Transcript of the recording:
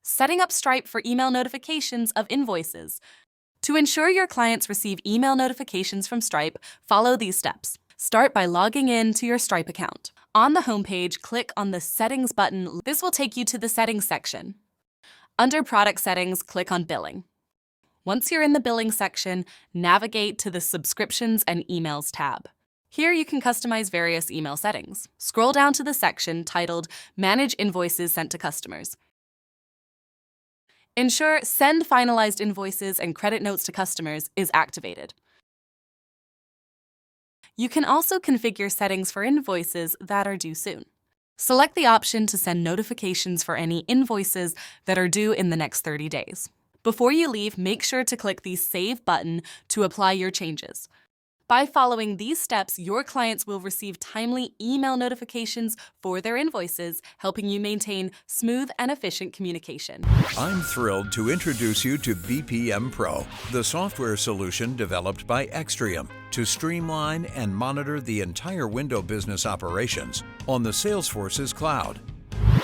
Setting up Stripe for email notifications of invoices. To ensure your clients receive email notifications from Stripe, follow these steps. Start by logging in to your Stripe account. On the homepage, click on the Settings button. This will take you to the Settings section. Under Product Settings, click on Billing. Once you're in the Billing section, navigate to the Subscriptions and Emails tab. Here you can customize various email settings. Scroll down to the section titled Manage Invoices Sent to Customers. Ensure Send Finalized Invoices and Credit Notes to Customers is activated. You can also configure settings for invoices that are due soon. Select the option to send notifications for any invoices that are due in the next 30 days. Before you leave, make sure to click the Save button to apply your changes. By following these steps, your clients will receive timely email notifications for their invoices, helping you maintain smooth and efficient communication. I'm thrilled to introduce you to bpmPro, the software solution developed by Extrium to streamline and monitor the entire window business operations on the Salesforce's cloud.